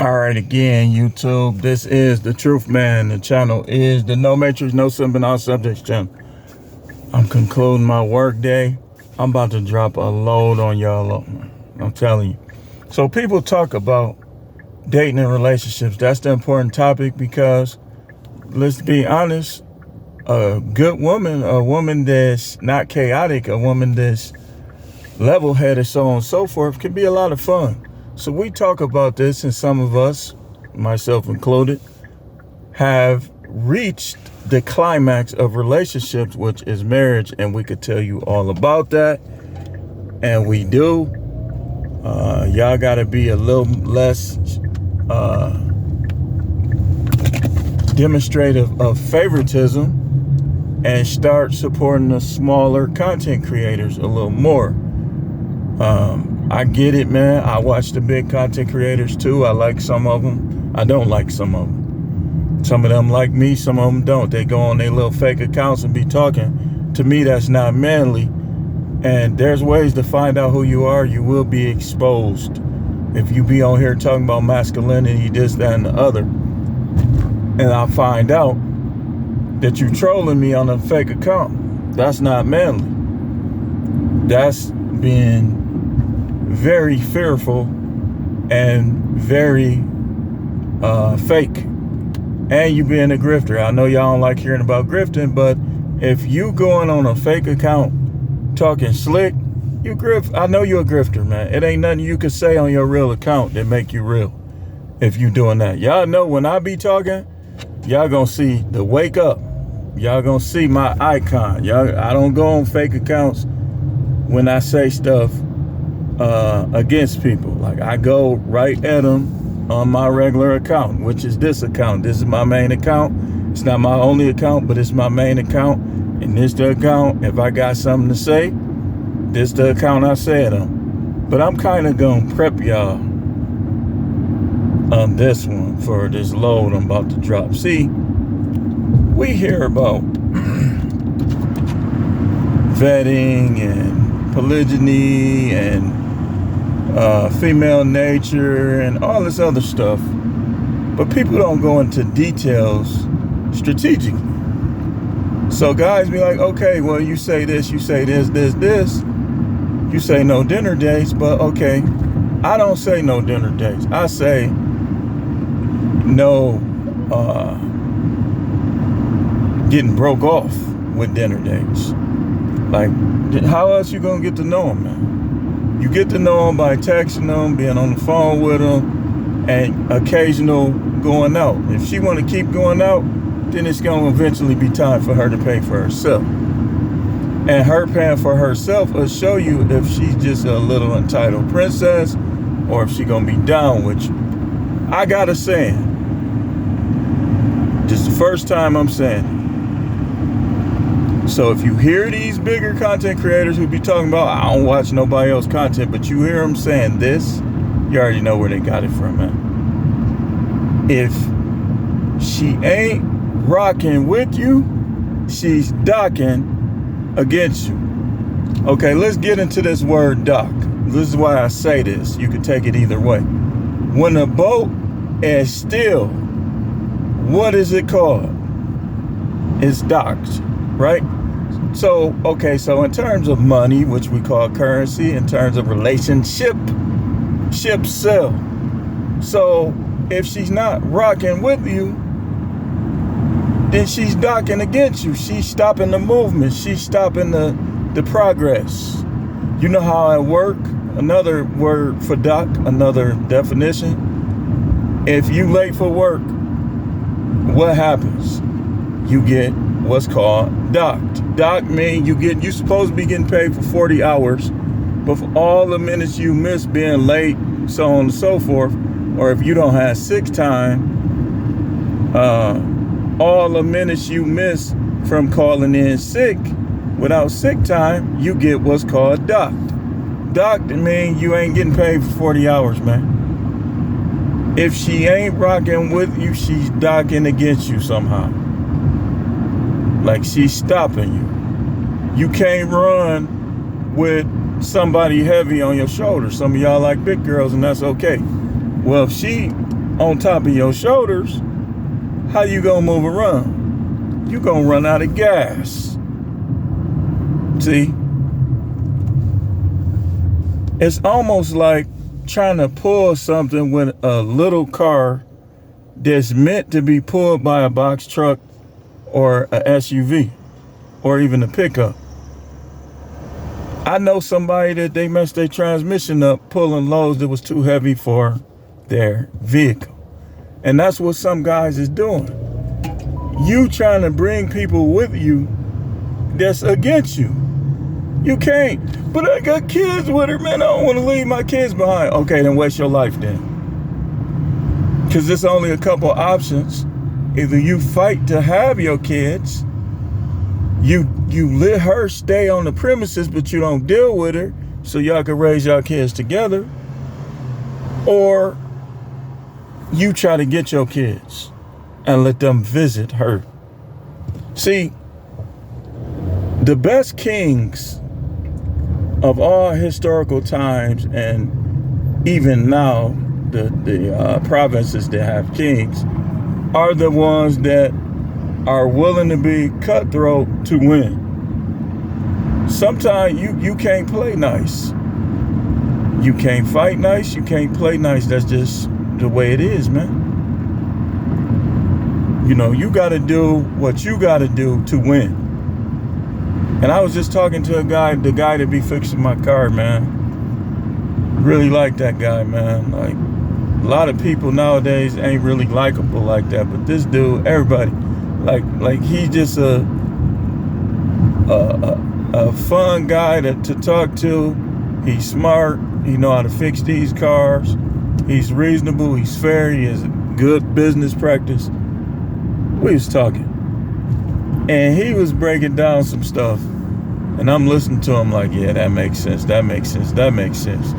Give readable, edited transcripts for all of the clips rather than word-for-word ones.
All right, again, YouTube. This is the Truth Man. The channel is the No Matrix, No Simping, All Subjects channel. I'm concluding my work day. I'm about to drop a load on y'all. I'm telling you. So people talk about dating and relationships. That's the important topic because, let's be honest, a good woman, a woman that's not chaotic, a woman that's level-headed, so on and so forth, can be a lot of fun. So we talk about this, and some of us, myself included, have reached the climax of relationships, which is marriage, and we could tell you all about that, and we do. Y'all gotta be a little less demonstrative of favoritism and start supporting the smaller content creators a little more. I get it, man. I watch the big content creators too. I like some of them. I don't like some of them. Some of them like me, some of them don't. They go on their little fake accounts and be talking. To me, that's not manly. And there's ways to find out who you are. You will be exposed. If you be on here talking about masculinity, this, that, and the other, and I find out that you trolling me on a fake account, that's not manly. That's being very fearful and very fake, and you being a grifter. I know y'all don't like hearing about grifting, but if you going on a fake account talking slick, you grift. I know you're a grifter, man. It ain't nothing you could say on your real account that make you real if you doing that. Y'all know when I be talking, y'all gonna see the wake up. Y'all gonna see my icon. I don't go on fake accounts when I say stuff against people. Like, I go right at them on my regular account, which is this account. This is my main account. It's not my only account, but it's my main account. And this the account, if I got something to say, this the account I say it on. But I'm kind of gonna prep y'all on this one for this load I'm about to drop. See, we hear about vetting and polygyny and female nature and all this other stuff, but people don't go into details strategically. So guys be like, okay, well, you say this, you say this, you say no dinner dates, but okay, I don't say no dinner dates. I say no getting broke off with dinner dates. Like, how else you gonna get to know them, man? You get to know them by texting them, being on the phone with them, and occasional going out. If she want to keep going out, then it's going to eventually be time for her to pay for herself. And her paying for herself will show you if she's just a little entitled princess or if she going to be down with you. I got a saying. Just the first time I'm saying it. So if you hear these bigger content creators who be talking about, I don't watch nobody else's content, but you hear them saying this, you already know where they got it from, man. If she ain't rocking with you, she's docking against you. Okay, let's get into this word dock. This is why I say this. You can take it either way. When a boat is still, what is it called? It's docked, right? So, okay, so in terms of money, which we call currency, in terms of relationship, ships sail. So if she's not rocking with you, then she's docking against you. She's stopping the movement. She's stopping the progress. You know how it work? Another word for dock, another definition. If you late for work, what happens? You get what's called docked. Dock means you supposed to be getting paid for 40 hours, but for all the minutes you miss being late, so on and so forth, or if you don't have sick time, all the minutes you miss from calling in sick without sick time, you get what's called docked. Docked means you ain't getting paid for 40 hours, man. If she ain't rocking with you, she's docking against you somehow. Like, she's stopping you. You can't run with somebody heavy on your shoulder. Some of y'all like big girls, and that's okay. Well, if she on top of your shoulders, how you gonna move around? You gonna run out of gas. See? It's almost like trying to pull something with a little car that's meant to be pulled by a box truck or a SUV or even a pickup. I know somebody that they messed their transmission up pulling loads that was too heavy for their vehicle. And that's what some guys is doing. You trying to bring people with you that's against you. You can't. But I got kids with her, man. I don't want to leave my kids behind. Okay, then waste your life then. Because there's only a couple options. Either you fight to have your kids, you let her stay on the premises, but you don't deal with her, so y'all can raise y'all kids together, or you try to get your kids and let them visit her. See, the best kings of all historical times, and even now, the provinces that have kings, are the ones that are willing to be cutthroat to win. Sometimes you can't play nice. You can't fight nice. You can't play nice. That's just the way it is, man. You know, you got to do what you got to do to win. And I was just talking to the guy that be fixing my car, man. Really like that guy, man. Like, a lot of people nowadays ain't really likable like that, but this dude, everybody, like he's just a fun guy to talk to. He's smart. He know how to fix these cars. He's reasonable. He's fair. He has a good business practice. We was talking, and he was breaking down some stuff, and I'm listening to him like, yeah, that makes sense. That makes sense. That makes sense.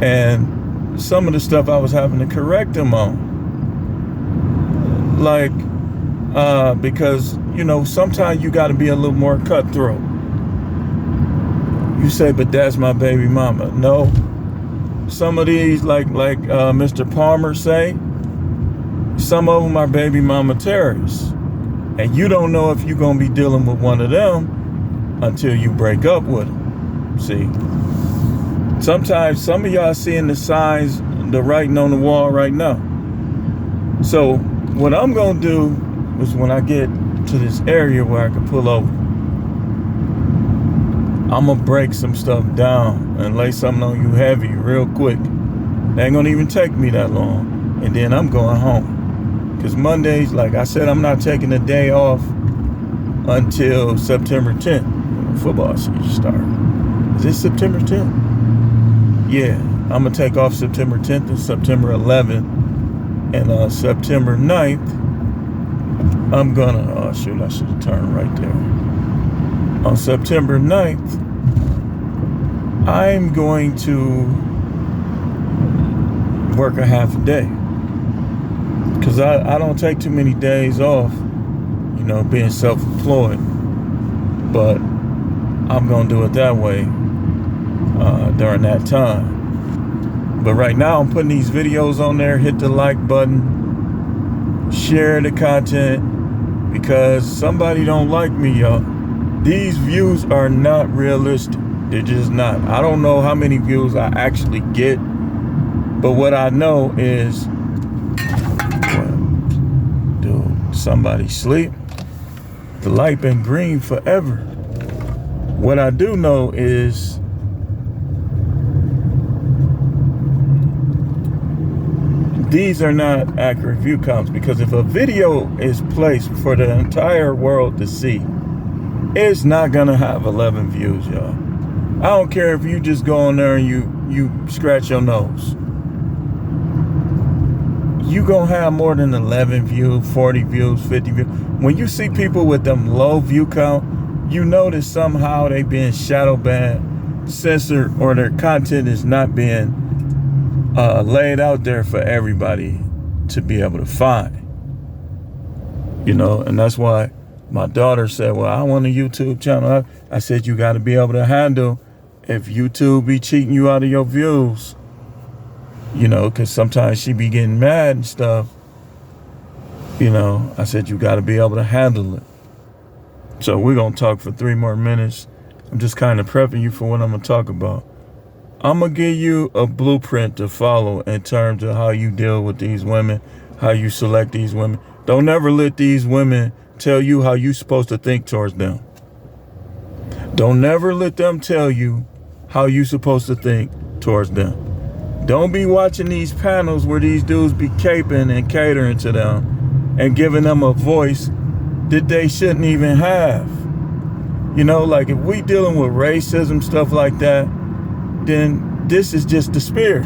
And some of the stuff I was having to correct him on, like, because, you know, sometimes you got to be a little more cutthroat. You say, but that's my baby mama. No, some of these, like Mr. Palmer say, some of them are baby mama terrorists, and you don't know if you're gonna be dealing with one of them until you break up with them. See, sometimes some of y'all seeing the signs, the writing on the wall right now. So what I'm gonna do is, when I get to this area where I can pull over, I'm gonna break some stuff down and lay something on you heavy real quick. It ain't gonna even take me that long, and then I'm going home. Because Mondays, like I said, I'm not taking a day off until September 10th. When football season starts. Is it September 10th? Yeah, I'm going to take off September 10th and September 11th. And September 9th, I'm going to, oh shoot, I should have turned right there. On September 9th, I'm going to work a half a day. Because I don't take too many days off, you know, being self-employed. But I'm going to do it that way during that time. But right now, I'm putting these videos on there. Hit the like button. Share the content. Because somebody don't like me, y'all. These views are not realistic. They're just not. I don't know how many views I actually get. But what I know is... somebody sleep. The light been green forever. What I do know is these are not accurate view counts, because if a video is placed for the entire world to see, it's not gonna have 11 views, y'all. I don't care if you just go on there and you scratch your nose. You gonna have more than 11 views, 40 views, 50 views. When you see people with them low view count, you notice somehow they being shadow banned, censored, or their content is not being laid out there for everybody to be able to find. You know, and that's why my daughter said, well, I want a YouTube channel. I said, you got to be able to handle if YouTube be cheating you out of your views. You know, because sometimes she be getting mad and stuff. You know, I said, you got to be able to handle it. So we're going to talk for 3 more minutes. I'm just kind of prepping you for what I'm going to talk about. I'm going to give you a blueprint to follow in terms of how you deal with these women, how you select these women. Don't ever let these women tell you how you're supposed to think towards them. Don't never let them tell you how you're supposed to think towards them. Don't be watching these panels where these dudes be caping and catering to them and giving them a voice that they shouldn't even have. You know, like if we dealing with racism, stuff like that, then this is just the spirit.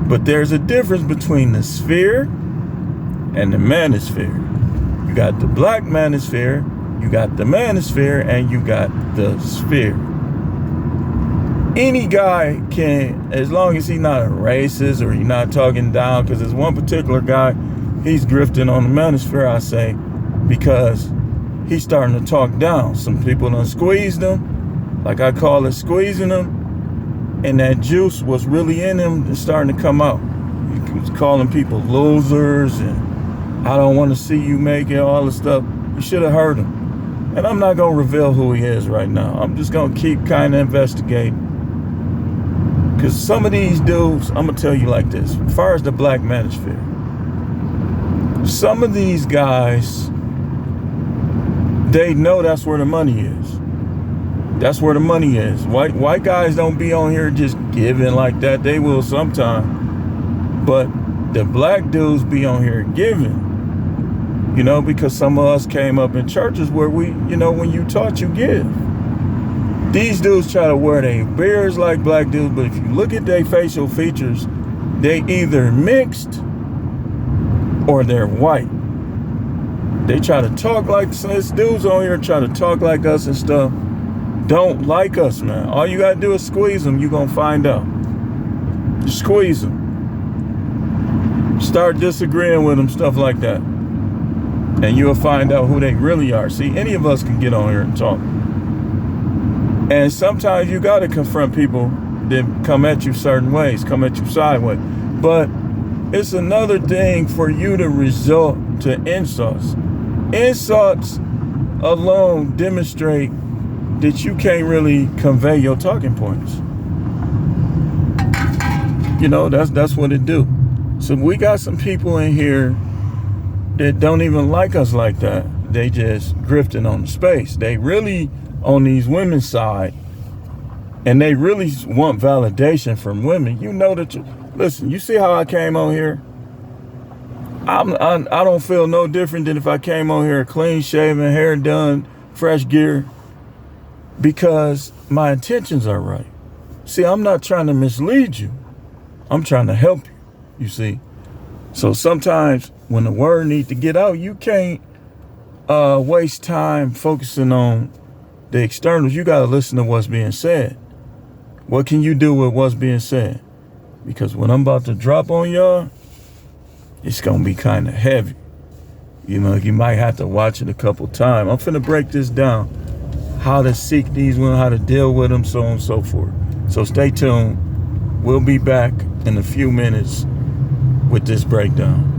But there's a difference between the sphere and the manosphere. You got the black manosphere, you got the manosphere, and you got the sphere. Any guy can, as long as he's not a racist or he's not talking down, because there's one particular guy, he's grifting on the manosphere, I say, because he's starting to talk down. Some people done squeezed him, like I call it squeezing him, and that juice was really in him and starting to come out. He was calling people losers and I don't want to see you make it, all this stuff. You should have heard him. And I'm not going to reveal who he is right now. I'm just going to keep kind of investigating. Because some of these dudes, I'm going to tell you like this, as far as the black manosphere, some of these guys, they know that's where the money is. That's where the money is. White guys don't be on here just giving like that. They will sometime. But the black dudes be on here giving. You know, because some of us came up in churches where we, you know, when you taught, you give. These dudes try to wear their beards like black dudes, but if you look at their facial features, they either mixed or they're white. They try to talk like this dudes on here try to talk like us and stuff. Don't like us, man. All you gotta do is squeeze them. You're gonna find out. Squeeze them. Start disagreeing with them, stuff like that. And you'll find out who they really are. See, any of us can get on here and talk. And sometimes you got to confront people that come at you certain ways, come at you sideways. But it's another thing for you to resort to insults. Insults alone demonstrate that you can't really convey your talking points. You know, that's what it do. So we got some people in here that don't even like us like that. They just grifting on the space. They really on these women's side, and they really want validation from women. You know that listen, you see how I came on here? I don't feel no different than if I came on here clean shaven, hair done, fresh gear, because my intentions are right. See, I'm not trying to mislead you. I'm trying to help you, you see. So sometimes when the word needs to get out, you can't waste time focusing on the externals. You got to listen to what's being said. What can you do with what's being said? Because what I'm about to drop on y'all, it's going to be kind of heavy. You know, you might have to watch it a couple times. I'm finna break this down. How to seek these women, how to deal with them, so on and so forth. So stay tuned. We'll be back in a few minutes with this breakdown.